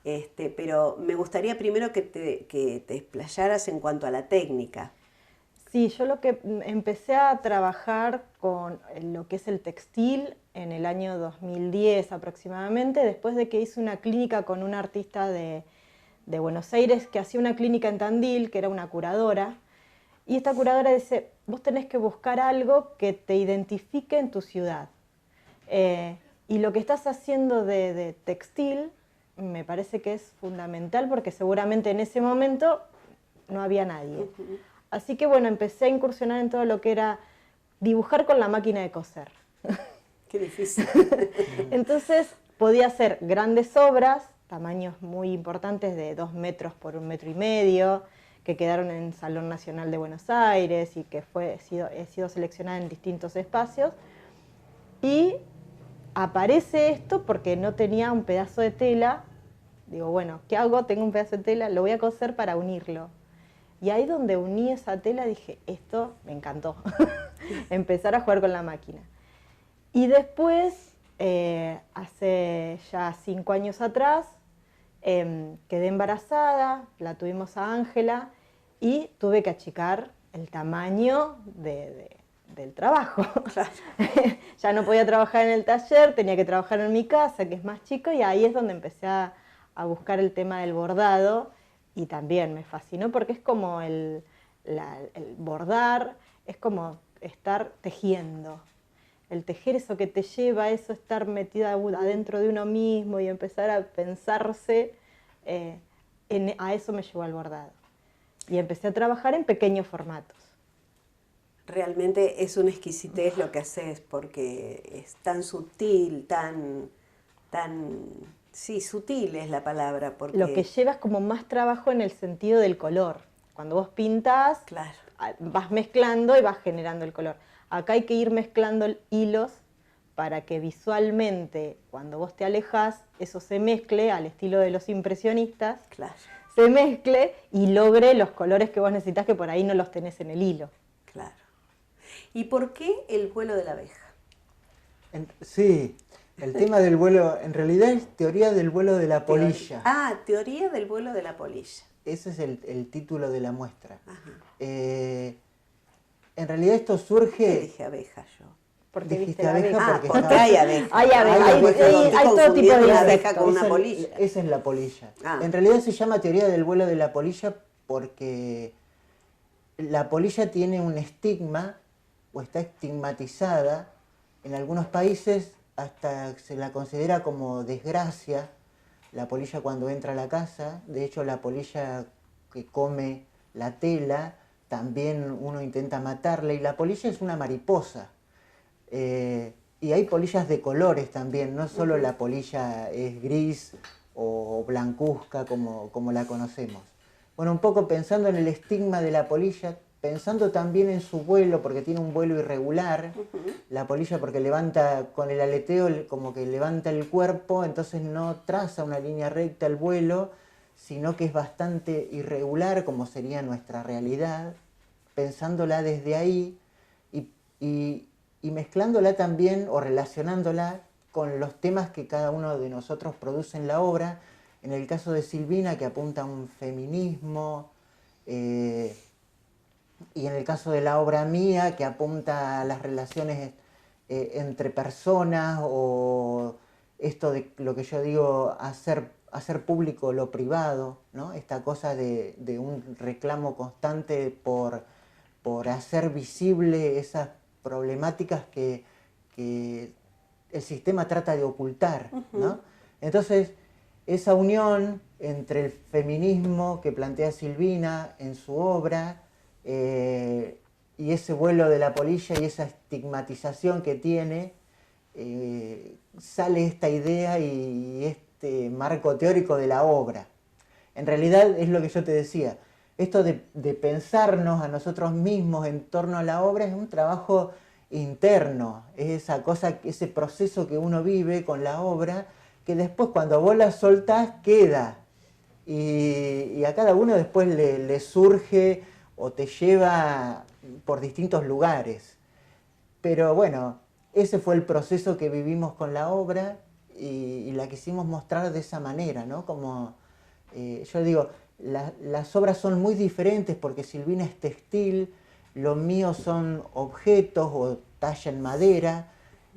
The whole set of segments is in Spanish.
Pero me gustaría primero que te explayaras en cuanto a la técnica. Sí, yo lo que empecé a trabajar con lo que es el textil en el año 2010 aproximadamente, después de que hice una clínica con una artista de Buenos Aires que hacía una clínica en Tandil, que era una curadora, y esta curadora dice, vos tenés que buscar algo que te identifique en tu ciudad. Eh, y lo que estás haciendo de textil me parece que es fundamental porque seguramente en ese momento no había nadie. Así que bueno, empecé a incursionar en todo lo que era dibujar con la máquina de coser. Qué difícil. Entonces podía hacer grandes obras, tamaños muy importantes de 2 metros por 1,5 metros, que quedaron en el Salón Nacional de Buenos Aires y que he sido seleccionada en distintos espacios. Y aparece esto porque no tenía un pedazo de tela. Digo, bueno, ¿qué hago? Tengo un pedazo de tela, lo voy a coser para unirlo. Y ahí donde uní esa tela dije, esto me encantó. Empezar a jugar con la máquina. Y después, hace ya 5 años atrás, quedé embarazada, la tuvimos a Ángela y tuve que achicar el tamaño del trabajo. Claro. Ya no podía trabajar en el taller, tenía que trabajar en mi casa, que es más chico, y ahí es donde empecé a buscar el tema del bordado, y también me fascinó porque es como el bordar, es como estar tejiendo. El tejer, eso que te lleva a eso, estar metida adentro de uno mismo y empezar a pensarse, a eso me llevó al bordado. Y empecé a trabajar en pequeños formatos. Realmente es una exquisitez lo que haces porque es tan sutil, sí, sutil es la palabra, Lo que porque, lleva es como más trabajo en el sentido del color. Cuando vos pintás, claro, vas mezclando y vas generando el color. Acá hay que ir mezclando hilos para que visualmente, cuando vos te alejás, eso se mezcle al estilo de los impresionistas, claro, se mezcle y logre los colores que vos necesitas, que por ahí no los tenés en el hilo. claro. ¿Y por qué el vuelo de la abeja? Sí, el tema del vuelo, en realidad es teoría del vuelo de la polilla. Teoría del vuelo de la polilla. Ese es el título de la muestra. Ajá. En realidad esto ¿Por qué surge... dije abeja yo? Porque viste Dijiste la abeja abeja. porque Porque estaba... hay abeja. Hay abeja, hay todo tipo de una abeja insectos. con una Esa polilla. esa es la polilla. Ah. En realidad se llama teoría del vuelo de la polilla porque la polilla tiene un estigma o está estigmatizada. En algunos países hasta se la considera como desgracia la polilla cuando entra a la casa. De hecho, la polilla que come la tela también uno intenta matarla, y la polilla es una mariposa. Y hay polillas de colores también, no solo la polilla es gris o blancuzca como la conocemos. Bueno, un poco pensando en el estigma de la polilla, pensando también en su vuelo, porque tiene un vuelo irregular, la polilla porque levanta con el aleteo, como que levanta el cuerpo, entonces no traza una línea recta el vuelo, sino que es bastante irregular, como sería nuestra realidad, pensándola desde ahí y, y mezclándola también o relacionándola con los temas que cada uno de nosotros produce en la obra. En el caso de Silvina, que apunta a un feminismo, y en el caso de la obra mía, que apunta a las relaciones entre personas, o esto de lo que yo digo, hacer público lo privado, ¿no? Esta cosa de un reclamo constante por hacer visible esas problemáticas que el sistema trata de ocultar, ¿no? Entonces, esa unión entre el feminismo que plantea Silvina en su obra, y ese vuelo de la polilla y esa estigmatización que tiene, sale esta idea y este marco teórico de la obra. En realidad es lo que yo te decía, esto de pensarnos a nosotros mismos en torno a la obra es un trabajo interno, es esa cosa, ese proceso que uno vive con la obra, que después cuando vos la soltás queda, y a cada uno después le surge o te lleva por distintos lugares. Pero bueno, ese fue el proceso que vivimos con la obra, y la quisimos mostrar de esa manera, ¿no? Como, yo digo, las obras son muy diferentes porque Silvina es textil, lo mío son objetos o talla en madera,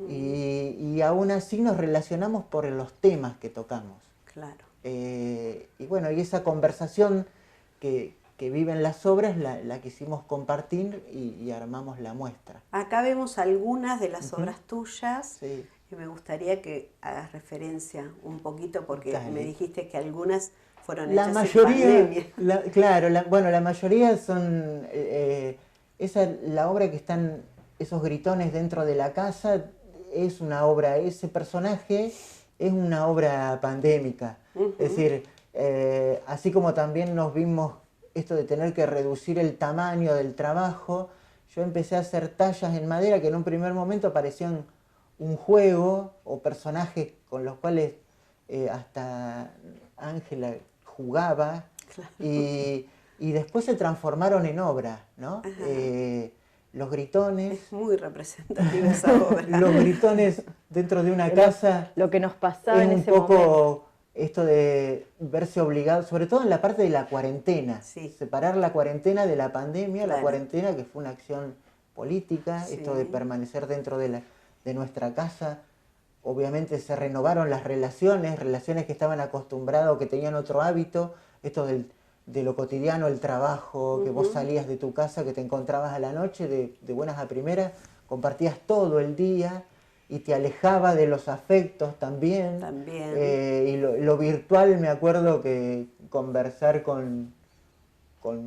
y aún así nos relacionamos por los temas que tocamos. Claro. Y bueno, y esa conversación que viven las obras la quisimos compartir y armamos la muestra. Acá vemos algunas de las obras tuyas, Sí. y me gustaría que hagas referencia un poquito, porque Dale. me dijiste que algunas fueron La hechas mayoría, en pandemia. claro, bueno, la mayoría son, esa, la obra que están esos gritones dentro de la casa es una obra, ese personaje es una obra pandémica. Es decir, así como también nos vimos esto de tener que reducir el tamaño del trabajo, yo empecé a hacer tallas en madera que en un primer momento parecían un juego o personajes con los cuales hasta Ángela jugaba, Claro. y después se transformaron en obra, ¿no? Los gritones, Es muy representativa esa obra. los gritones dentro de una casa Lo que nos pasaba es en un ese poco momento. esto de verse obligado, sobre todo en la parte de la cuarentena, Sí. separar la cuarentena de la pandemia, la Claro. cuarentena que fue una acción política, Sí. esto de permanecer dentro de nuestra casa. Obviamente se renovaron las relaciones que estaban acostumbrados, que tenían otro hábito, esto de lo cotidiano, el trabajo, que vos salías de tu casa, que te encontrabas a la noche, de buenas a primeras, compartías todo el día y te alejaba de los afectos también. También. Y lo virtual, me acuerdo que conversar con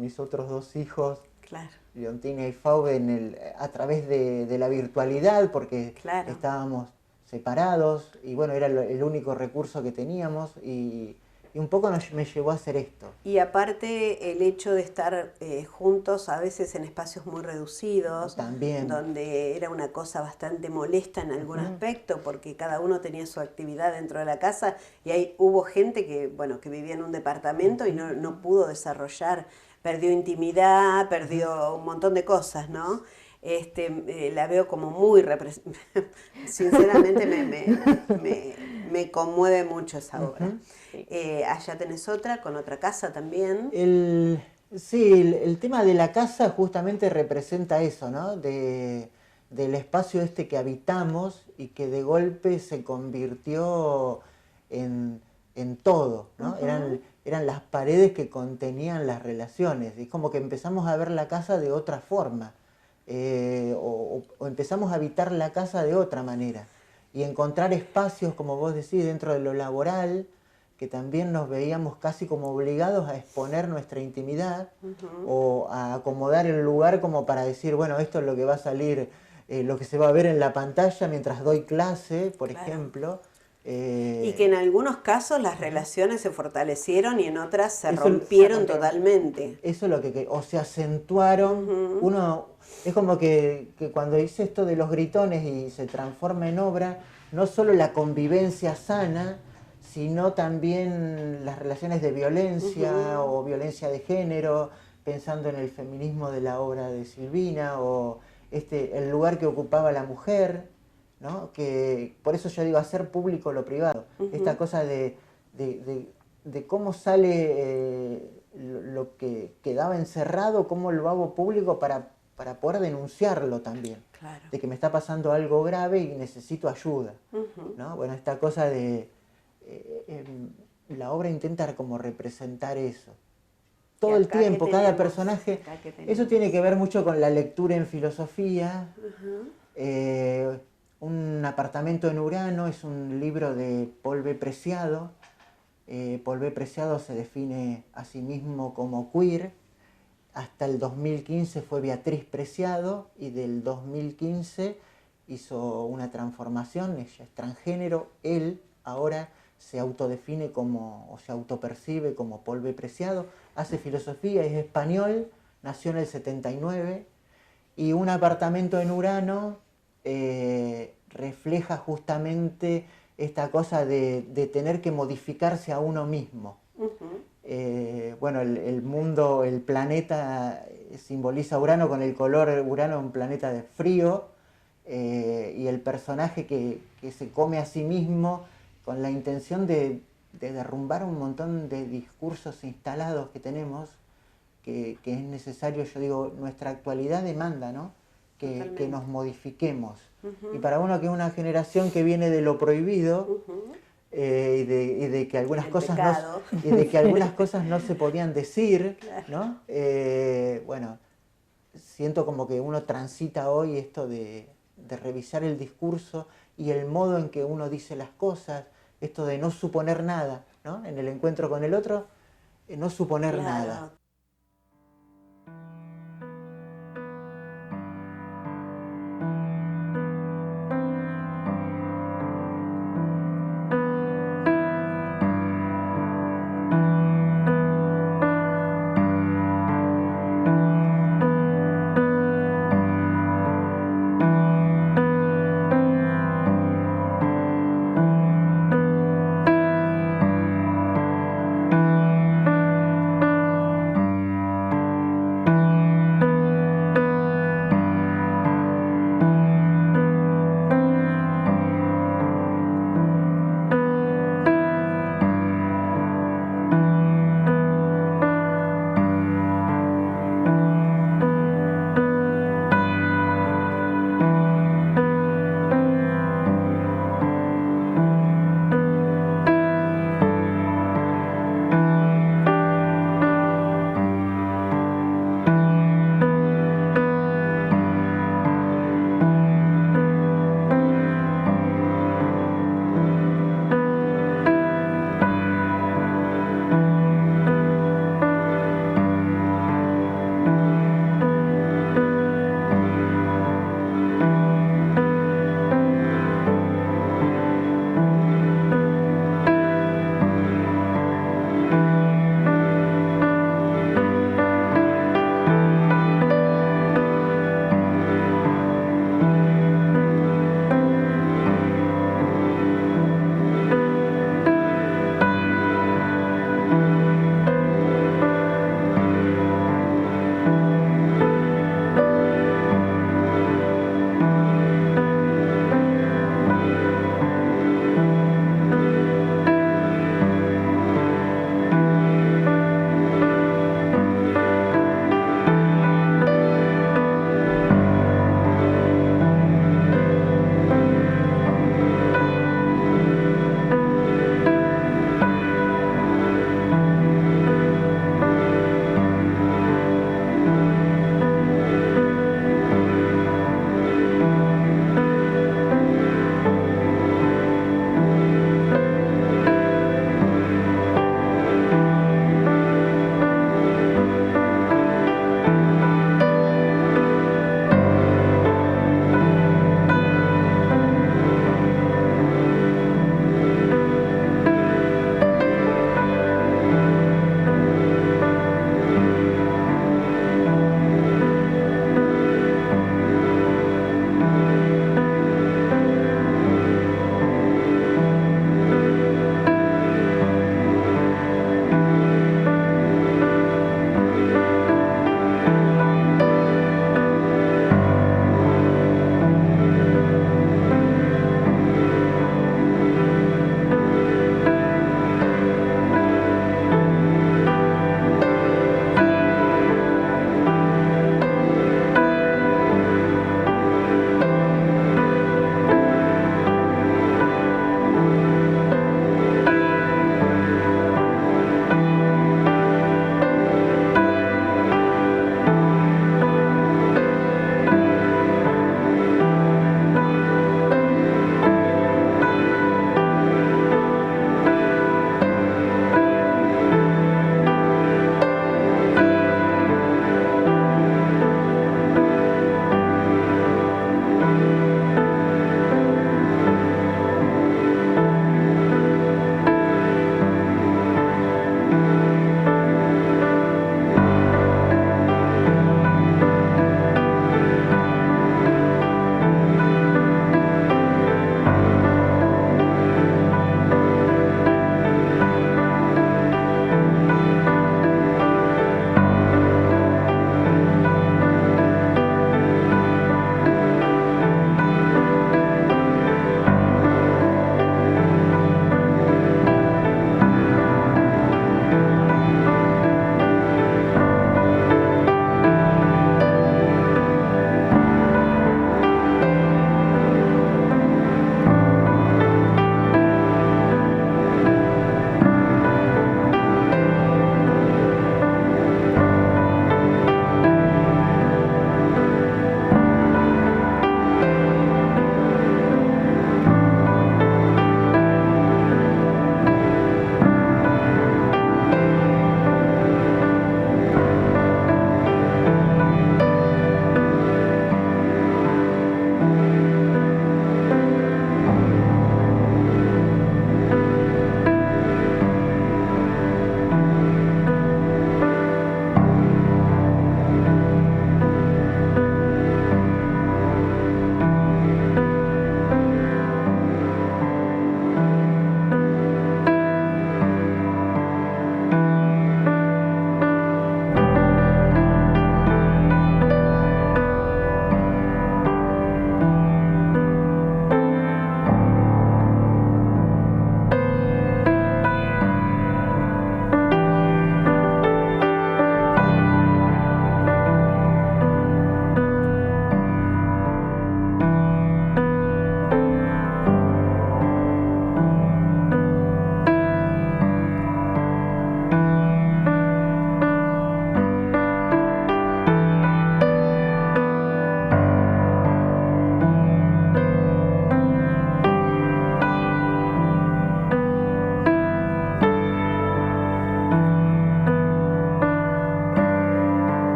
mis otros dos hijos, Claro. Leontina y Fauve, a través de la virtualidad, porque Claro. estábamos separados y bueno, era el único recurso que teníamos, y un poco me llevó a hacer esto. Y aparte el hecho de estar juntos a veces en espacios muy reducidos, También. donde era una cosa bastante molesta en algún aspecto, porque cada uno tenía su actividad dentro de la casa, y ahí hubo gente que, bueno, que vivía en un departamento y no pudo desarrollar, perdió intimidad, perdió un montón de cosas, ¿no? La veo como muy sinceramente me conmueve mucho esa obra. Allá tenés otra, con otra casa también. Sí, el tema de la casa justamente representa eso, ¿no? Del espacio este que habitamos y que de golpe se convirtió en todo, ¿no? Eran las paredes que contenían las relaciones. Es como que empezamos a ver la casa de otra forma. O empezamos a habitar la casa de otra manera y encontrar espacios, como vos decís, dentro de lo laboral, que también nos veíamos casi como obligados a exponer nuestra intimidad o a acomodar el lugar como para decir, bueno, esto es lo que va a salir, lo que se va a ver en la pantalla mientras doy clase, por ejemplo. Y que en algunos casos las relaciones se fortalecieron y en otras se rompieron totalmente. Eso es lo que o se acentuaron. Uno, es como que cuando dice esto de los gritones y se transforma en obra, no solo la convivencia sana, sino también las relaciones de violencia o violencia de género, pensando en el feminismo de la obra de Silvina, o el lugar que ocupaba la mujer, ¿no? Que por eso yo digo hacer público lo privado. Esta cosa de cómo sale lo que quedaba encerrado, cómo lo hago público para poder denunciarlo también. Claro. De que me está pasando algo grave y necesito ayuda, ¿no? Bueno, esta cosa de la obra intenta como representar eso. Todo el tiempo, cada personaje. Eso tiene que ver mucho con la lectura en filosofía. Un apartamento en Urano es un libro de Paul B. Preciado. Paul B. Preciado se define a sí mismo como queer. Hasta el 2015 fue Beatriz Preciado y del 2015 hizo una transformación, ella es transgénero, él ahora se autodefine como, o se autopercibe como Paul B. Preciado, hace filosofía, es español, nació en el 79, y Un apartamento en Urano refleja justamente esta cosa de tener que modificarse a uno mismo. Bueno, el mundo, el planeta simboliza Urano con el color Urano, un planeta de frío, y el personaje que se come a sí mismo con la intención de derrumbar un montón de discursos instalados que tenemos, que es necesario, yo digo, nuestra actualidad demanda, ¿no? Que nos modifiquemos. Y para uno que es una generación que viene de lo prohibido, y de que algunas cosas y de que algunas cosas no se podían decir, ¿no? Bueno, siento como que uno transita hoy esto de revisar el discurso y el modo en que uno dice las cosas, esto de no suponer nada, ¿no? En el encuentro con el otro, no suponer nada.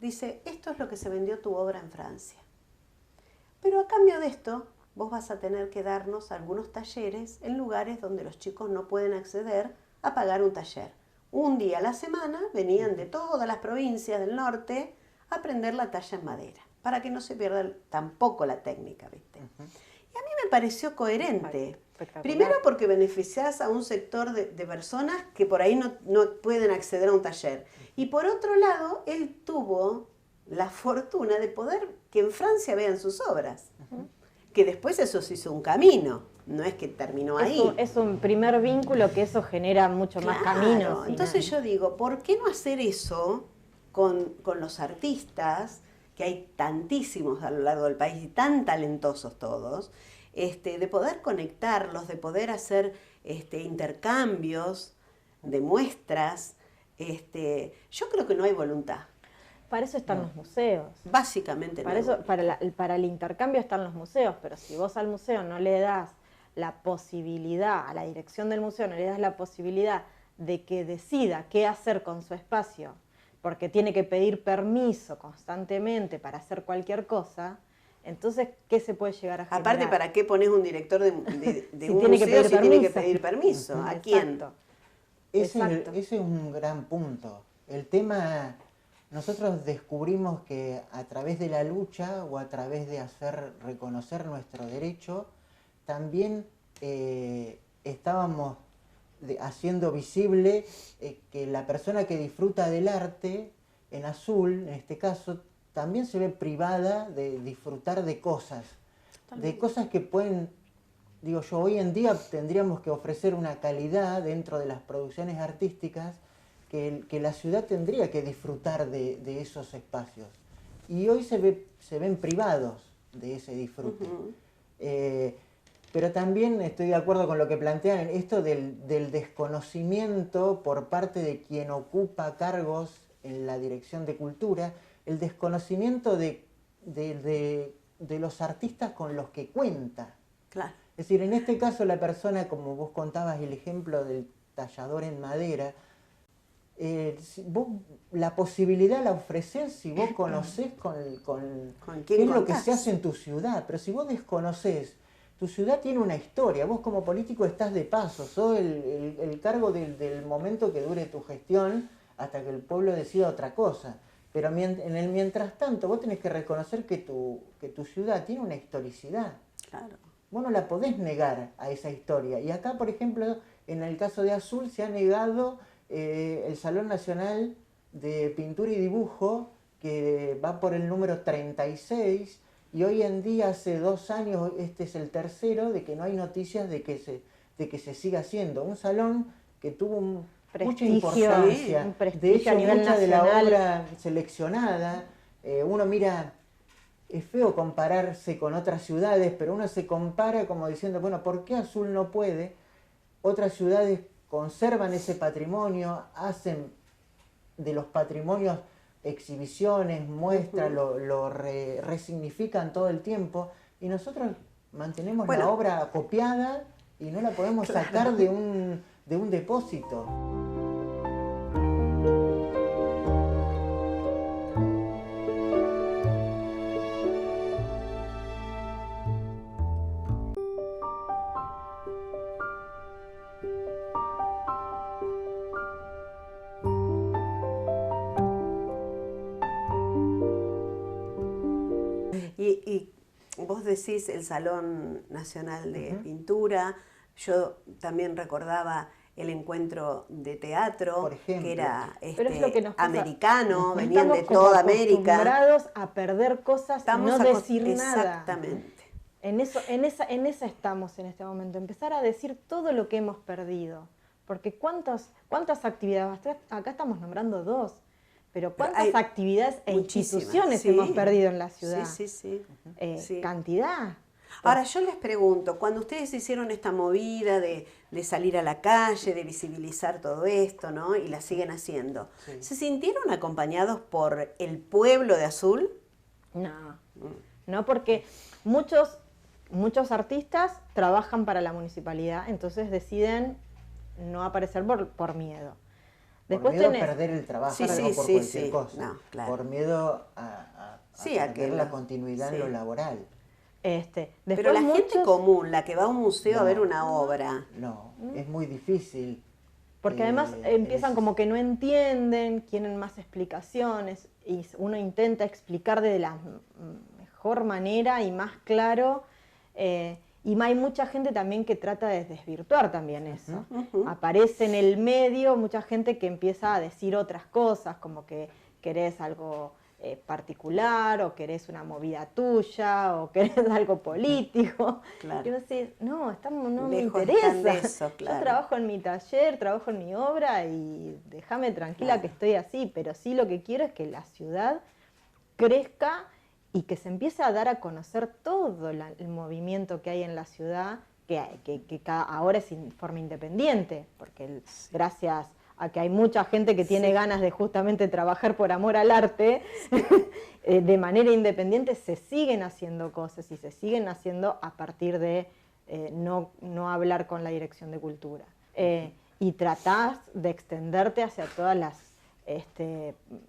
dice, esto es lo que se vendió tu obra en Francia. Pero a cambio de esto, vos vas a tener que darnos algunos talleres en lugares donde los chicos no pueden acceder a pagar un taller. Un día a la semana venían de todas las provincias del norte a aprender la talla en madera, para que no se pierda tampoco la técnica, ¿viste? Y a mí me pareció coherente. Primero porque beneficiás a un sector de personas que por ahí no pueden acceder a un taller. Y por otro lado, él tuvo la fortuna de poder que en Francia vean sus obras. Que después eso se hizo un camino, no es que terminó ahí. Es un primer vínculo que eso genera mucho más caminos. Entonces yo digo, ¿por qué no hacer eso con los artistas, que hay tantísimos a lo largo del país y tan talentosos todos, de poder conectarlos, de poder hacer intercambios de muestras? Yo creo que no hay voluntad. Para eso están los museos. Básicamente para eso, para el intercambio están los museos, pero si vos al museo no le das la posibilidad, a la dirección del museo no le das la posibilidad de que decida qué hacer con su espacio, porque tiene que pedir permiso constantemente para hacer cualquier cosa, entonces, ¿qué se puede llegar a generar? Aparte, ¿para qué pones un director de un museo si tiene que pedir permiso? ¿A quién? Ese es un gran punto. El tema... Nosotros descubrimos que a través de la lucha o a través de hacer reconocer nuestro derecho, también estábamos haciendo visible que la persona que disfruta del arte, en Azul, en este caso, también se ve privada de disfrutar de cosas. De cosas que pueden, digo yo, hoy en día tendríamos que ofrecer una calidad dentro de las producciones artísticas que la ciudad tendría que disfrutar de esos espacios. Y hoy se ven privados de ese disfrute. Pero también estoy de acuerdo con lo que plantean, esto del desconocimiento por parte de quien ocupa cargos en la Dirección de Cultura, el desconocimiento de los artistas con los que cuenta. Claro. Es decir, en este caso la persona, como vos contabas el ejemplo del tallador en madera, vos la posibilidad la ofrecés si vos conocés con qué es lo que se hace en tu ciudad, pero si vos desconocés, tu ciudad tiene una historia, vos como político estás de paso, sos el cargo del momento que dure tu gestión hasta que el pueblo decida otra cosa, pero en el mientras tanto vos tenés que reconocer que tu ciudad tiene una historicidad. Claro. Vos no la podés negar a esa historia, y acá por ejemplo en el caso de Azul se ha negado el Salón Nacional de Pintura y Dibujo, que va por el número 36, y hoy en día, hace 2 años, este es el tercero, de que no hay noticias de que se siga haciendo. Un salón que tuvo mucha importancia, de hecho mucha de la obra seleccionada. Uno mira, es feo compararse con otras ciudades, pero uno se compara como diciendo, bueno, ¿por qué Azul no puede? Otras ciudades conservan ese patrimonio, hacen de los patrimonios exhibiciones, muestras, lo resignifican todo el tiempo, y nosotros mantenemos la obra copiada y no la podemos sacar de un depósito. Y vos decís el Salón Nacional de Pintura, yo también recordaba el encuentro de teatro, por ejemplo, que era pero es lo que nos pasa. americano, venían de toda América. Estamos acostumbrados a perder cosas y no decir nada. Exactamente. En esa estamos en este momento, empezar a decir todo lo que hemos perdido. Porque cuántas actividades, acá estamos nombrando 2, pero cuántas actividades e instituciones hemos perdido en la ciudad. Sí. Cantidad. Ahora yo les pregunto, cuando ustedes hicieron esta movida de salir a la calle, de visibilizar todo esto, ¿no? Y la siguen haciendo, ¿se sintieron acompañados por el pueblo de Azul? No, porque muchos artistas trabajan para la municipalidad, entonces deciden no aparecer por miedo. por Después miedo tenés... a perder el trabajo, Sí, no sí, por sí, cualquier sí. cosa, No, claro. por miedo a Sí, a perder que la los- continuidad en sí. lo laboral. Pero Después la gente muchos... común, la que va a un museo a ver No, una obra, no, es muy difícil Porque además en empiezan ese... como que no entienden, quieren más explicaciones y uno intenta explicar de la mejor manera y más claro. Y hay mucha gente también que trata de desvirtuar también eso. Aparece en el medio mucha gente que empieza a decir otras cosas, como que querés algo particular, o querés una movida tuya, o querés algo político. Claro. Y vos decís, no, no me lejos están de interesa. eso, Yo claro. trabajo en mi taller, trabajo en mi obra y déjame tranquila Claro. que estoy así, pero sí lo que quiero es que la ciudad crezca y que se empiece a dar a conocer todo el movimiento que hay en la ciudad, que ahora es en forma independiente, porque gracias a que hay mucha gente que tiene ganas de justamente trabajar por amor al arte, de manera independiente se siguen haciendo cosas y se siguen haciendo a partir de no hablar con la Dirección de Cultura. Y tratás de extenderte hacia todas las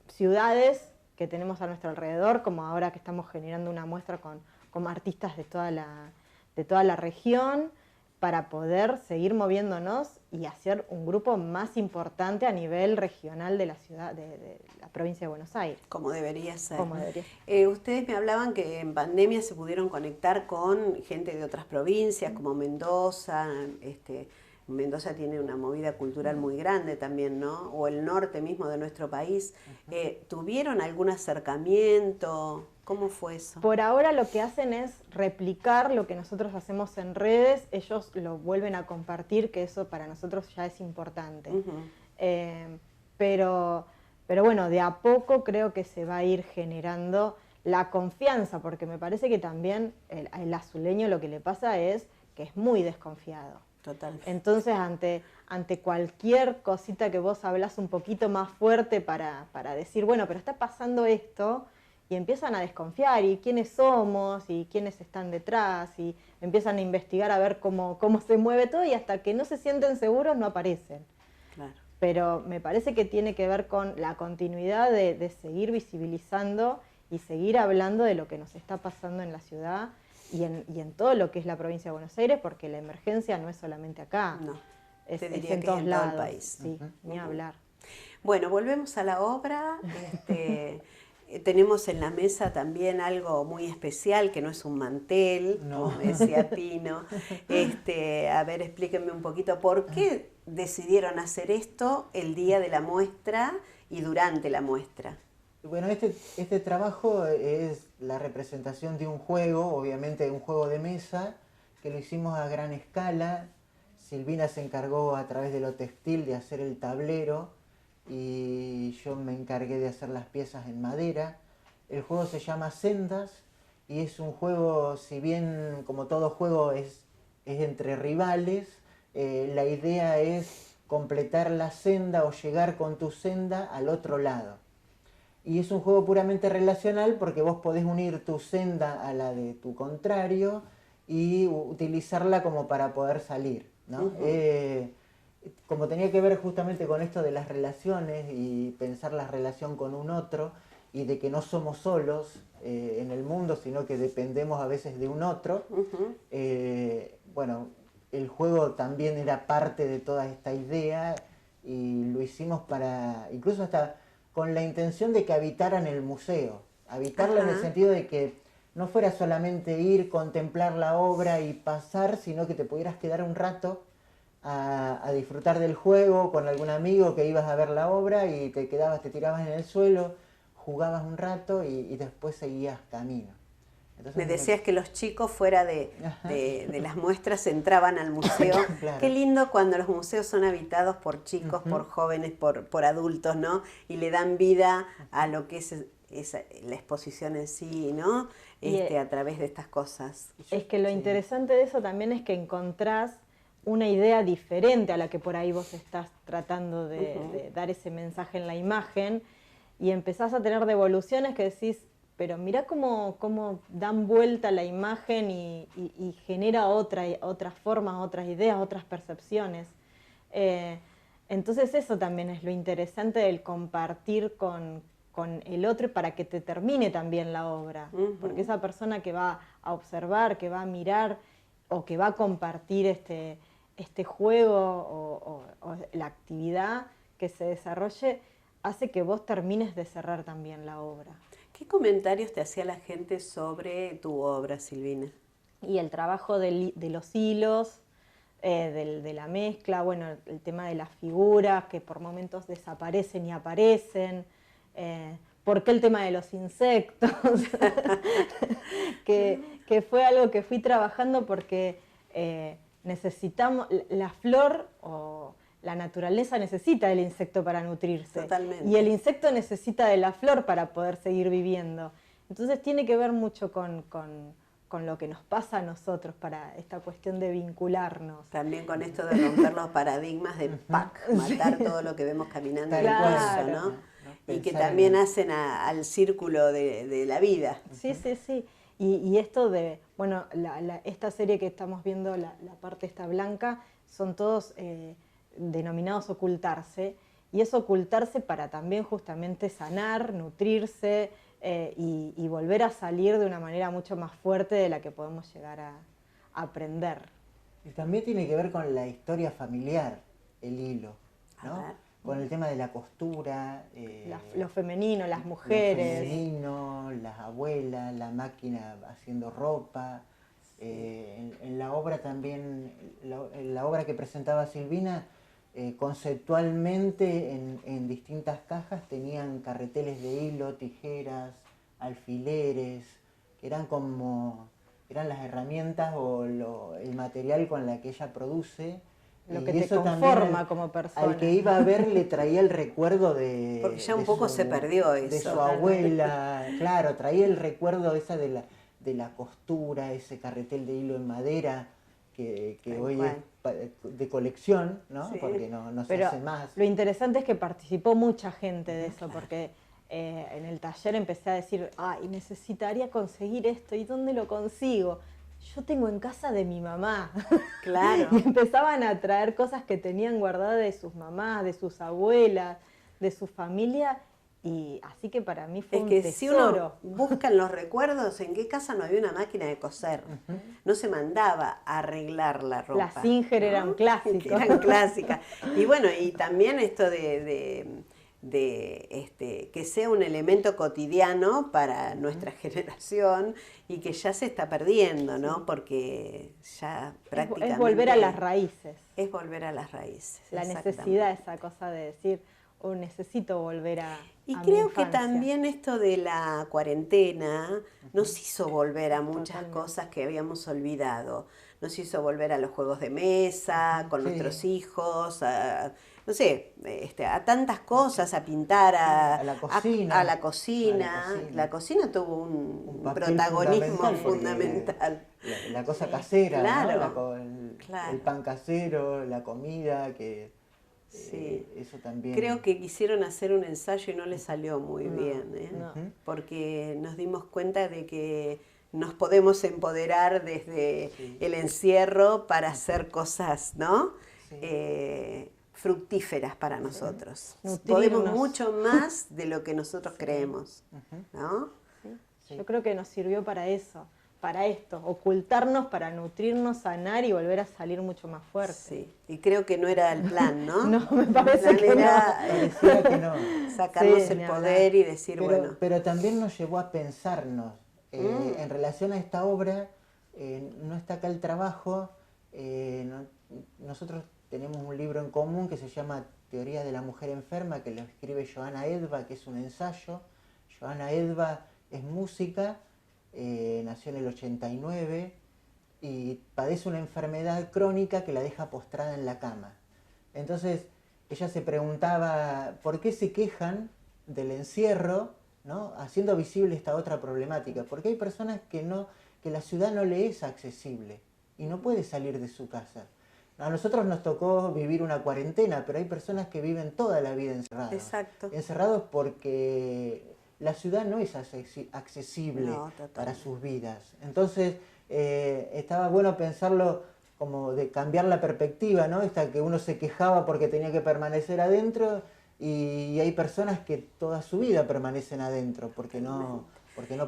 ciudades que tenemos a nuestro alrededor, como ahora que estamos generando una muestra con artistas de toda la región, para poder seguir moviéndonos y hacer un grupo más importante a nivel regional de la ciudad, de la provincia de Buenos Aires. como debería ser. Como debería ser. Ustedes me hablaban que en pandemia se pudieron conectar con gente de otras provincias, como Mendoza. Mendoza tiene una movida cultural muy grande también, ¿no? O el norte mismo de nuestro país. ¿Tuvieron algún acercamiento? ¿Cómo fue eso? Por ahora lo que hacen es replicar lo que nosotros hacemos en redes, ellos lo vuelven a compartir, que eso para nosotros ya es importante. Pero bueno, de a poco creo que se va a ir generando la confianza, porque me parece que también el azuleño lo que le pasa es que es muy desconfiado. Total. Entonces, ante cualquier cosita que vos hablás un poquito más fuerte para decir, bueno, pero está pasando esto, y empiezan a desconfiar, y quiénes somos, y quiénes están detrás, y empiezan a investigar a ver cómo se mueve todo, y hasta que no se sienten seguros no aparecen. Claro. Pero me parece que tiene que ver con la continuidad de seguir visibilizando y seguir hablando de lo que nos está pasando en la ciudad y en todo lo que es la provincia de Buenos Aires, porque la emergencia no es solamente acá, No, es te diría en que todos es en todo el lados. país. Sí, ni hablar. Bueno, volvemos a la obra. Tenemos en la mesa también algo muy especial, que no es un mantel, No. como me decía Pino. A ver, explíquenme un poquito, ¿por qué decidieron hacer esto el día de la muestra y durante la muestra? Bueno, este trabajo es la representación de un juego, obviamente un juego de mesa, que lo hicimos a gran escala. Silvina se encargó a través de lo textil de hacer el tablero y yo me encargué de hacer las piezas en madera. El juego se llama Sendas y es un juego, si bien como todo juego es entre rivales, la idea es completar la senda o llegar con tu senda al otro lado. Y es un juego puramente relacional porque vos podés unir tu senda a la de tu contrario y utilizarla como para poder salir, ¿no? Como tenía que ver justamente con esto de las relaciones y pensar la relación con un otro y de que no somos solos en el mundo, sino que dependemos a veces de un otro, bueno, el juego también era parte de toda esta idea y lo hicimos para, incluso hasta con la intención de que habitaran el museo, habitarlo en el sentido de que no fuera solamente ir, contemplar la obra y pasar, sino que te pudieras quedar un rato a disfrutar del juego con algún amigo que ibas a ver la obra y te tirabas en el suelo, jugabas un rato y después seguías camino. Entonces, me decías que los chicos fuera de las muestras entraban al museo. Claro. Qué lindo cuando los museos son habitados por chicos, por jóvenes, por adultos, ¿no? Y le dan vida a lo que es la exposición en sí, ¿no? A través de estas cosas. Es que lo interesante de eso también es que encontrás una idea diferente a la que por ahí vos estás tratando de dar ese mensaje en la imagen y empezás a tener devoluciones que decís, pero mirá cómo dan vuelta la imagen y genera otras formas, otras ideas, otras percepciones. Entonces eso también es lo interesante del compartir con el otro para que te termine también la obra. Porque esa persona que va a observar, que va a mirar o que va a compartir este juego o la actividad que se desarrolle, hace que vos termines de cerrar también la obra. ¿Qué comentarios te hacía la gente sobre tu obra, Silvina? Y el trabajo de los hilos, de la mezcla, bueno, el tema de las figuras que por momentos desaparecen y aparecen, ¿por qué el tema de los insectos? que fue algo que fui trabajando porque necesitamos, la flor o la naturaleza necesita del insecto para nutrirse. Totalmente. Y el insecto necesita de la flor para poder seguir viviendo. Entonces tiene que ver mucho con lo que nos pasa a nosotros para esta cuestión de vincularnos. También con esto de romper los paradigmas de matar todo lo que vemos caminando en el Claro. piso, ¿no? Y que Pensar también en- hacen al círculo de la vida. Sí, sí, sí. Y esto de, bueno, esta serie que estamos viendo, la parte esta blanca, son todos denominados ocultarse. Y es ocultarse para también justamente sanar, nutrirse y volver a salir de una manera mucho más fuerte de la que podemos llegar a aprender. Y también tiene que ver con la historia familiar, el hilo, A ¿no? ver. Con el tema de la costura, Lo femenino, las lo mujeres. femenino, las abuelas, la máquina haciendo ropa. En la obra también, en la obra que presentaba Silvina, conceptualmente en distintas cajas tenían carreteles de hilo, tijeras, alfileres, que eran las herramientas o el material con la que ella produce. Lo Y que te eso también conforma como persona. al que iba a ver le traía el recuerdo de... Porque ya un de poco se perdió De eso. su abuela, claro, traía el recuerdo esa de la costura, ese carretel de hilo en madera que Tal hoy cual. es de colección, ¿no? Sí. Porque no se Pero hace más. lo interesante es que participó mucha gente de eso, porque en el taller empecé a decir, ay, necesitaría conseguir esto, ¿y dónde lo consigo? Yo tengo en casa de mi mamá. Claro. Y empezaban a traer cosas que tenían guardadas de sus mamás, de sus abuelas, de su familia, y así que para mí fue Es un que si uno tesoro. busca en los recuerdos, ¿en qué casa no había una máquina de coser? No se mandaba a arreglar la ropa. Las Singer eran clásicos. Que eran clásicas. Y bueno, y también esto que sea un elemento cotidiano para nuestra generación y que ya se está perdiendo, ¿no? Porque ya prácticamente... Es volver a las raíces. Es volver a las raíces. La exactamente. necesidad, esa cosa de decir, oh, necesito volver a Y mi creo que infancia. también esto de la cuarentena nos hizo volver a muchas Totalmente. cosas que habíamos olvidado. Nos hizo volver a los juegos de mesa, con Sí. nuestros hijos, no sé, a tantas cosas, a pintar, A la cocina. a la cocina. A la cocina. La cocina tuvo un papel protagonismo porque fundamental. La cosa casera, Claro, ¿no? claro. El pan casero, la comida, que Sí. eso también. Creo que quisieron hacer un ensayo y no les salió muy bien, ¿eh? no. Porque nos dimos cuenta de que nos podemos empoderar desde el encierro para hacer cosas, ¿no? Sí. Fructíferas para nosotros. Nutrirnos. Podemos mucho más de lo que nosotros creemos, ¿no? Sí. Yo creo que nos sirvió para eso, para esto, ocultarnos para nutrirnos, sanar y volver a salir mucho más fuerte. Sí, y creo que no era el plan, ¿no? No, me parece El plan que no. era Pareciera que no. sacarnos Sí, el ni hablar. poder y decir, Pero, bueno, pero también nos llevó a pensarnos. En relación a esta obra, no está acá el trabajo. Nosotros tenemos un libro en común que se llama Teoría de la Mujer Enferma, que lo escribe Johanna Edva, que es un ensayo. Johanna Edva es música, nació en el 89 y padece una enfermedad crónica que la deja postrada en la cama. Entonces ella se preguntaba por qué se quejan del encierro, ¿no? Haciendo visible esta otra problemática, porque hay personas que la ciudad no le es accesible y no puede salir de su casa. A nosotros nos tocó vivir una cuarentena, pero hay personas que viven toda la vida encerradas. Exacto. Encerrados porque la ciudad no es accesible No, totalmente. para sus vidas. Entonces, estaba bueno pensarlo como de cambiar la perspectiva, ¿no? Esta que uno se quejaba porque tenía que permanecer adentro y hay personas que toda su vida permanecen adentro porque no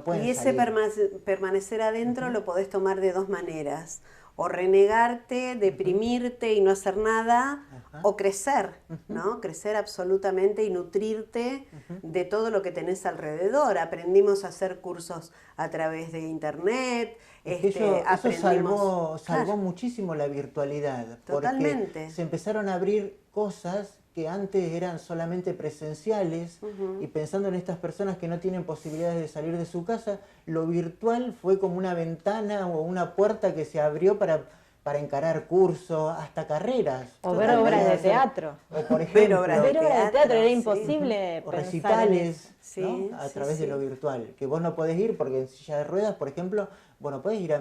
pueden Y ese salir. permanecer adentro lo podés tomar de dos maneras. O renegarte, deprimirte y no hacer nada, o crecer, ¿no? Crecer absolutamente y nutrirte de todo lo que tenés alrededor. Aprendimos a hacer cursos a través de internet. Es que eso salvó Claro, muchísimo la virtualidad, totalmente. porque se empezaron a abrir cosas que antes eran solamente presenciales, y pensando en estas personas que no tienen posibilidades de salir de su casa, lo virtual fue como una ventana o una puerta que se abrió para encarar cursos, hasta carreras. O ver obras de teatro. O por ejemplo, obras de Ver obras de teatro era sí. imposible o pensar en recitales, eso. Sí, ¿no? A sí, través de sí. lo virtual, que vos no podés ir porque en silla de ruedas, por ejemplo, bueno, podés ir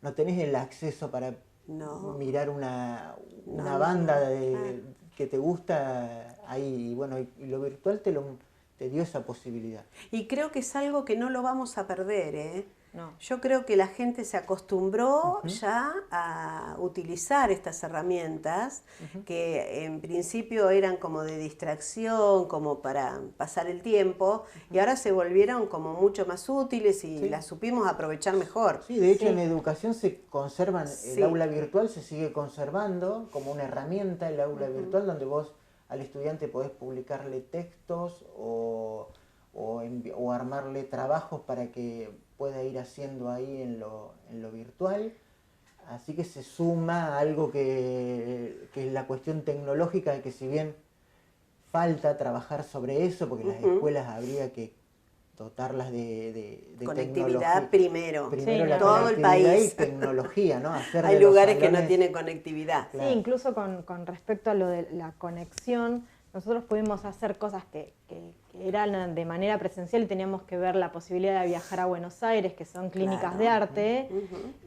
no tenés el acceso para No. mirar una No, banda claro. que te gusta ahí, y bueno, y lo virtual te dio esa posibilidad. Y creo que es algo que no lo vamos a perder, ¿eh? No. Yo creo que la gente se acostumbró ya a utilizar estas herramientas que en principio eran como de distracción, como para pasar el tiempo, y ahora se volvieron como mucho más útiles y Sí. las supimos aprovechar mejor. Sí, de hecho en educación se conservan, Sí. el aula virtual se sigue conservando como una herramienta, el aula virtual, donde vos al estudiante podés publicarle textos o armarle trabajos para que pueda ir haciendo ahí en lo virtual. Así que se suma algo que es la cuestión tecnológica, que si bien falta trabajar sobre eso, porque las escuelas habría que dotarlas de Conectividad tecnología. primero, Primero la todo el conectividad país. y tecnología, ¿no? Hacer Hay de los lugares que no salones- tienen conectividad. Claro. Sí, incluso con respecto a lo de la conexión, nosotros pudimos hacer cosas que eran de manera presencial y teníamos que ver la posibilidad de viajar a Buenos Aires, que son clínicas Claro. de arte,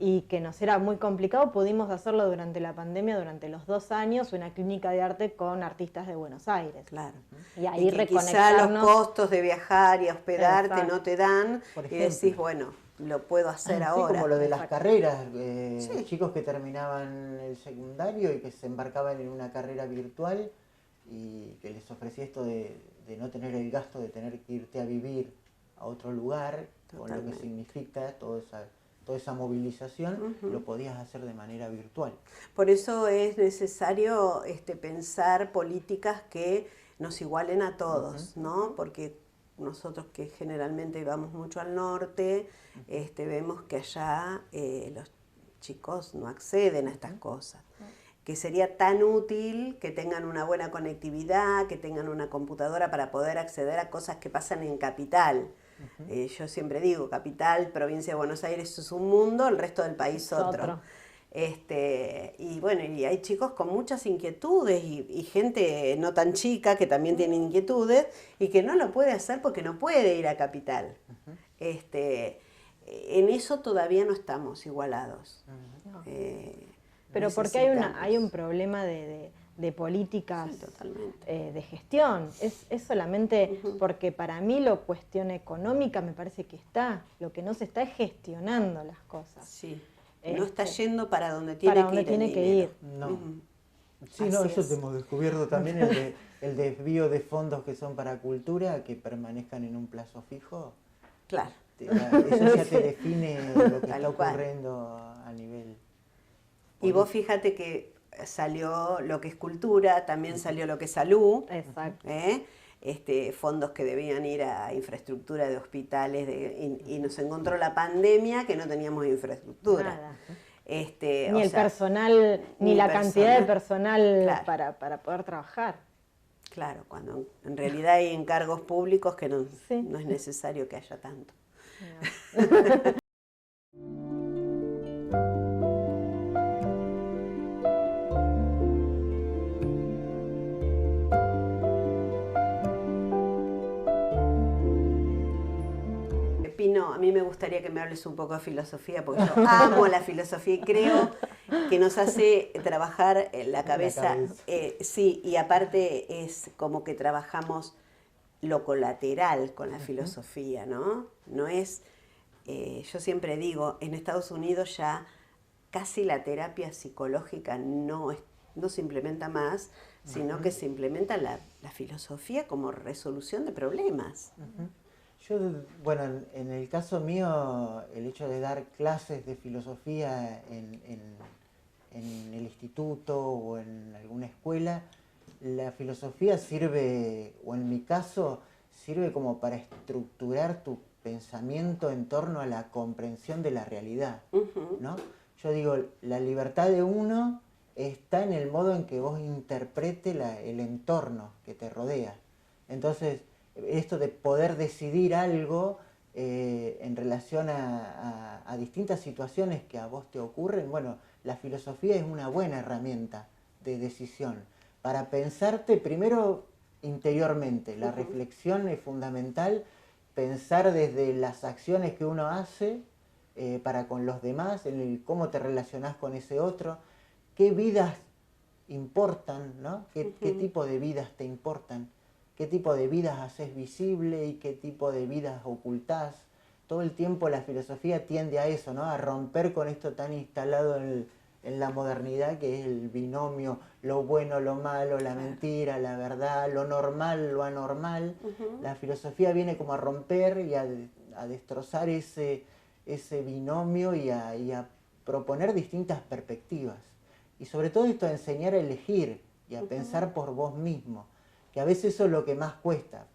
y que nos era muy complicado. Pudimos hacerlo durante la pandemia, durante los 2 años, una clínica de arte con artistas de Buenos Aires. Claro. Y ahí que quizá los reconectarnos. costos de viajar y hospedarte Exacto. no te dan Por y ejemplo. decís, bueno, lo puedo hacer Sí, ahora. como lo de las Exacto. carreras, Sí. chicos que terminaban el secundario y que se embarcaban en una carrera virtual y que les ofrecía esto de no tener el gasto de tener que irte a vivir a otro lugar, con lo que Totalmente. significa toda esa movilización, lo podías hacer de manera virtual. Por eso es necesario pensar políticas que nos igualen a todos, ¿no? Porque nosotros que generalmente vamos mucho al norte, vemos que allá los chicos no acceden a estas cosas. Que sería tan útil que tengan una buena conectividad, que tengan una computadora para poder acceder a cosas que pasan en Capital. Yo siempre digo, Capital, provincia de Buenos Aires es un mundo, el resto del país Es otro. otro. Y bueno, y hay chicos con muchas inquietudes y gente no tan chica que también tiene inquietudes y que no lo puede hacer porque no puede ir a Capital. En eso todavía no estamos igualados. Pero porque hay un Necesitamos. problema de políticas, Sí, totalmente. de gestión. Es solamente porque para mí la cuestión económica me parece que está. Lo que no se está es gestionando las cosas. Sí. No está yendo para donde para tiene donde que ir. tiene el que dinero. ir. No. Ujú. Sí, no, Así eso es. te hemos descubierto también, el desvío de fondos que son para cultura, que permanezcan en un plazo fijo. Claro. Eso ya te define lo que Tal está cual. ocurriendo a nivel. Y vos fíjate que salió lo que es cultura, también salió lo que es salud. Exacto. ¿eh? Fondos que debían ir a infraestructura de hospitales y nos encontró la pandemia que no teníamos infraestructura. Nada. O Ni el sea, personal, ni la cantidad de personal Claro. para poder trabajar. Claro, cuando en realidad hay encargos públicos que no, Sí. no es necesario que haya tanto. Pino, a mí me gustaría que me hables un poco de filosofía, porque yo amo la filosofía y creo que nos hace trabajar la cabeza. Sí, y aparte es como que trabajamos lo colateral con la filosofía, ¿no? No es, yo siempre digo, en Estados Unidos ya casi la terapia psicológica no se implementa más, sino que se implementa la filosofía como resolución de problemas. Yo, bueno, en el caso mío, el hecho de dar clases de filosofía en el instituto o en alguna escuela, la filosofía sirve, o en mi caso, sirve como para estructurar tu pensamiento en torno a la comprensión de la realidad, ¿no? Yo digo, la libertad de uno está en el modo en que vos interprete el entorno que te rodea. Entonces, esto de poder decidir algo en relación a distintas situaciones que a vos te ocurren, bueno, la filosofía es una buena herramienta de decisión para pensarte primero interiormente. La reflexión es fundamental, pensar desde las acciones que uno hace para con los demás, en el cómo te relacionás con ese otro, qué vidas importan, ¿no? ¿Qué tipo de vidas te importan? ¿Qué tipo de vidas haces visible y qué tipo de vidas ocultás? Todo el tiempo la filosofía tiende a eso, ¿no? A romper con esto tan instalado en la modernidad, que es el binomio, lo bueno, lo malo, la mentira, la verdad, lo normal, lo anormal. La filosofía viene como a romper y a destrozar ese binomio y a proponer distintas perspectivas. Y sobre todo esto a enseñar a elegir y a pensar por vos mismo, que a veces eso es lo que más cuesta,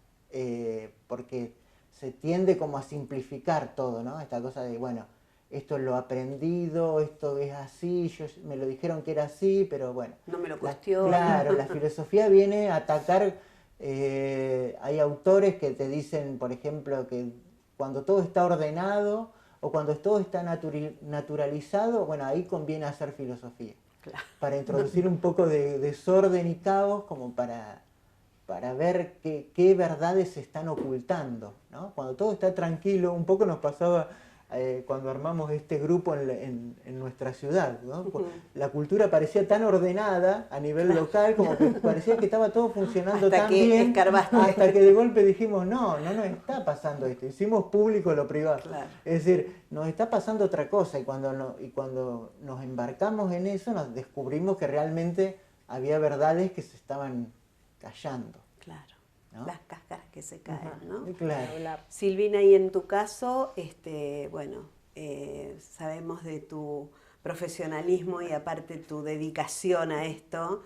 porque se tiende como a simplificar todo, ¿no? Esta cosa de, bueno, esto es lo aprendido, esto es así, me lo dijeron que era así, pero bueno. No me lo cuestiono. Claro, la filosofía viene a atacar, hay autores que te dicen, por ejemplo, que cuando todo está ordenado o cuando todo está naturalizado, bueno, ahí conviene hacer filosofía. Claro. Para introducir un poco de desorden y caos, como para ver qué verdades se están ocultando, ¿no? Cuando todo está tranquilo, un poco nos pasaba cuando armamos este grupo en nuestra ciudad, ¿no? La cultura parecía tan ordenada a nivel local, como que parecía que estaba todo funcionando tan bien, hasta que de golpe dijimos, no nos está pasando esto, hicimos público lo privado. Claro. Es decir, nos está pasando otra cosa, y cuando nos embarcamos en eso, nos descubrimos que realmente había verdades que se estaban callando. Claro, ¿no? Las cáscaras que se caen, ¿no? Claro. Silvina, y en tu caso, sabemos de tu profesionalismo y aparte tu dedicación a esto,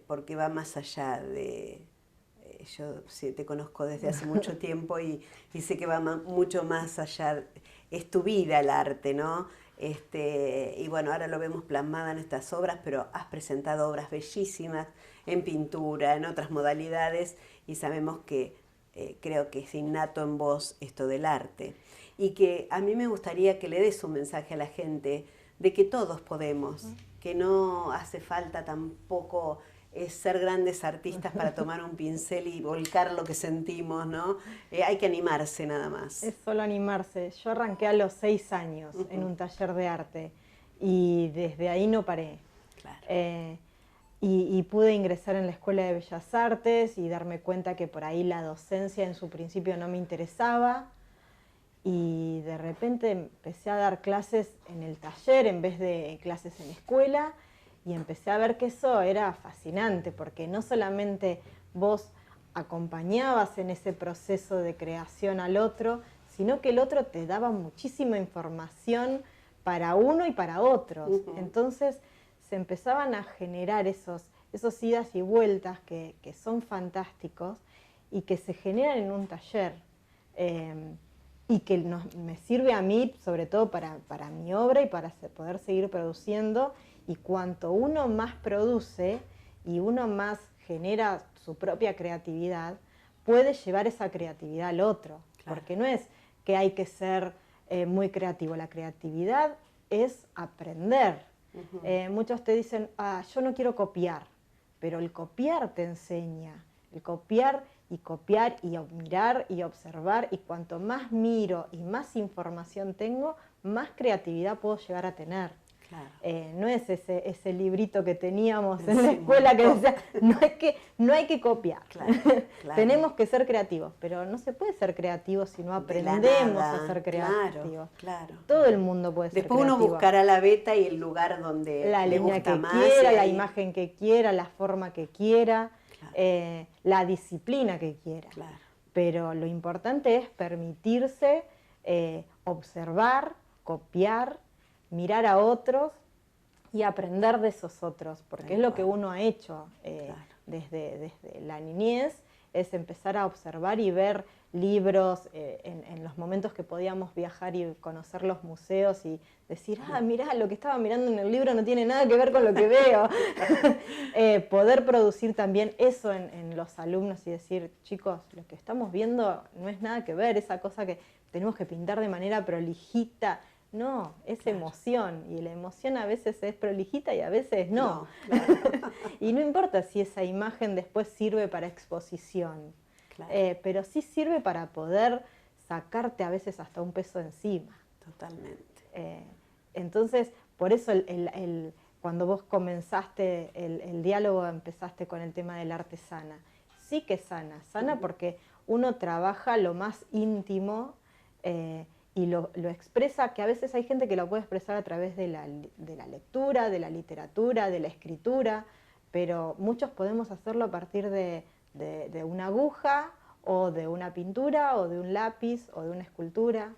porque va más allá de... yo sí, te conozco desde hace mucho tiempo y sé que va mucho más allá, es tu vida el arte, ¿no? Y bueno, ahora lo vemos plasmada en estas obras, pero has presentado obras bellísimas en pintura, en otras modalidades, y sabemos que creo que es innato en vos esto del arte. Y que a mí me gustaría que le des un mensaje a la gente de que todos podemos, que no hace falta tampoco ser grandes artistas para tomar un pincel y volcar lo que sentimos, ¿no? Hay que animarse nada más. Es solo animarse. Yo arranqué a los 6 años en un taller de arte y desde ahí no paré. Claro. Y pude ingresar en la Escuela de Bellas Artes y darme cuenta que por ahí la docencia en su principio no me interesaba, y de repente empecé a dar clases en el taller en vez de clases en escuela, y empecé a ver que eso era fascinante, porque no solamente vos acompañabas en ese proceso de creación al otro, sino que el otro te daba muchísima información para uno y para otros. Entonces se empezaban a generar esos idas y vueltas que son fantásticos y que se generan en un taller, y que me sirve a mí sobre todo para mi obra y para poder seguir produciendo. Y cuanto uno más produce y uno más genera su propia creatividad, puede llevar esa creatividad al otro. Claro. Porque no es que hay que ser muy creativo, la creatividad es aprender. Muchos te dicen, yo no quiero copiar, pero el copiar te enseña, el copiar y mirar y observar, y cuanto más miro y más información tengo, más creatividad puedo llegar a tener. No es ese librito que teníamos en la escuela que decía, no hay que copiar. Tenemos que ser creativos, pero no se puede ser creativo si no aprendemos a ser creativos. Todo el mundo puede ser creativo. Después uno buscará la beta y el lugar donde la le línea gusta que más. quiera, la imagen que quiera, la forma que quiera, la disciplina que quiera. Pero lo importante es permitirse observar, copiar, mirar a otros y aprender de esos otros, porque es lo que uno ha hecho desde la niñez, es empezar a observar y ver libros en los momentos que podíamos viajar y conocer los museos y decir, mirá, lo que estaba mirando en el libro no tiene nada que ver con lo que veo. Poder producir también eso en los alumnos y decir, chicos, lo que estamos viendo no es nada que ver, esa cosa que tenemos que pintar de manera prolijita. No, es emoción, y la emoción a veces es prolijita y a veces no. Y no importa si esa imagen después sirve para exposición, pero sí sirve para poder sacarte a veces hasta un peso encima. Totalmente. Entonces, por eso cuando vos comenzaste el diálogo, empezaste con el tema del arte sana. Sí que sana porque uno trabaja lo más íntimo, y lo expresa, que a veces hay gente que lo puede expresar a través de la lectura, de la literatura, de la escritura, pero muchos podemos hacerlo a partir de una aguja, o de una pintura, o de un lápiz, o de una escultura,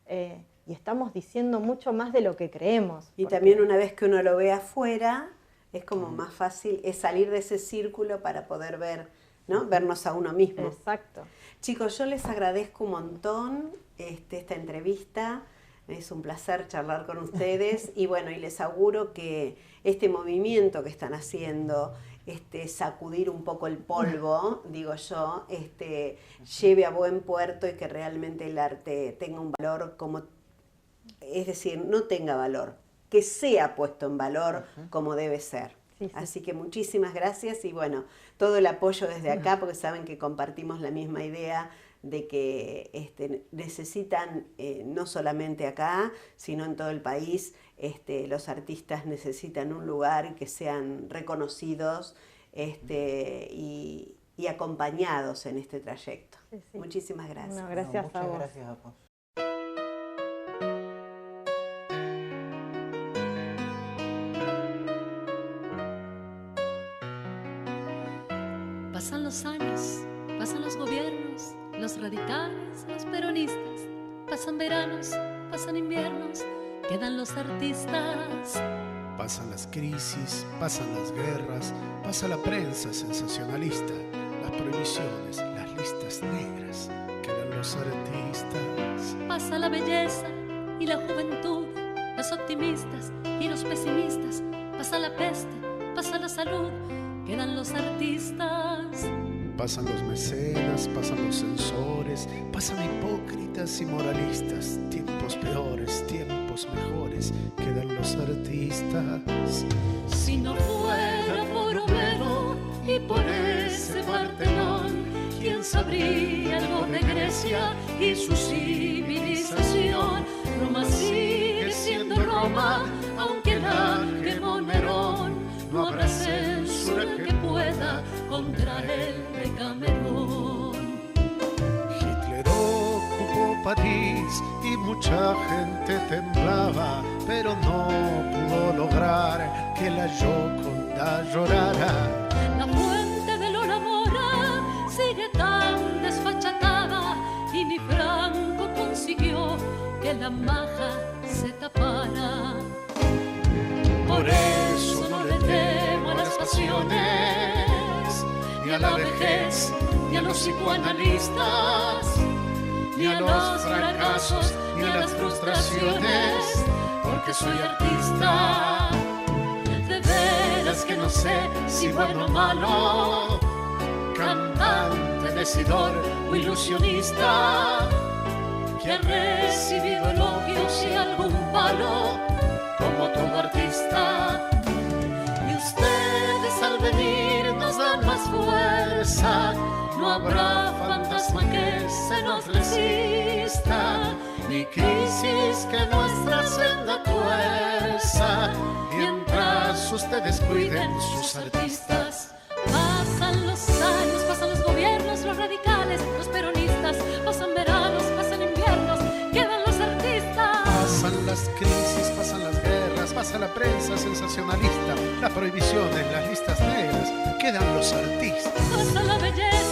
y estamos diciendo mucho más de lo que creemos. Y también una vez que uno lo ve afuera, es como más fácil, es salir de ese círculo para poder ver, ¿no? Vernos a uno mismo. Exacto. Chicos, yo les agradezco un montón esta entrevista, es un placer charlar con ustedes y bueno, y les auguro que este movimiento que están haciendo, sacudir un poco el polvo, digo yo, lleve a buen puerto y que realmente el arte tenga un valor es decir, no tenga valor, que sea puesto en valor como debe ser. Así que muchísimas gracias y bueno, todo el apoyo desde acá porque saben que compartimos la misma idea de que necesitan, no solamente acá, sino en todo el país, los artistas necesitan un lugar que sean reconocidos y acompañados en este trayecto. Muchísimas gracias. No, gracias a vos. Muchas gracias a vos. Pasan los años, pasan los gobiernos, los radicales, los peronistas, pasan veranos, pasan inviernos, quedan los artistas. Pasan las crisis, pasan las guerras, pasa la prensa sensacionalista, las prohibiciones, las listas negras, quedan los artistas. Pasa la belleza y la juventud, los optimistas y los pesimistas, pasa la peste, pasa la salud, quedan los artistas. Pasan los mecenas, pasan los censores, pasan hipócritas y moralistas, tiempos peores, tiempos mejores, quedan los artistas. Si no fuera por Homero y por ese Partenón, ¿quién sabría algo de Grecia y su civilización? Roma sigue siendo Roma, aunque la quemó Nerón. No habrá censura que pueda contra el Decamerón. Hitler ocupó París y mucha gente temblaba, pero no pudo lograr que la Gioconda llorara. La fuente de Lola Mora sigue tan desfachatada y ni Franco consiguió que la maja se tapara. Por eso no le temo a las pasiones, ni a la vejez, ni a los psicoanalistas, ni a los fracasos, ni a las frustraciones, porque soy artista. De veras que no sé si bueno o malo, cantante, decidor o ilusionista, que ha recibido elogios y algún palo, como todo artista. Y ustedes al venir nos dan más fuerza, no habrá fantasma que se nos resista. ni crisis que nuestra senda tuerza, mientras ustedes cuiden sus artistas. Pasan los años, pasan los gobiernos, los radicales, los peronistas, pasan veranos, pasan inviernos, quedan los artistas. Pasan las crisis, pasan las guerras, pasa la prensa sensacionalista, la prohibición en las listas negras, quedan los artistas. Pasa la belleza,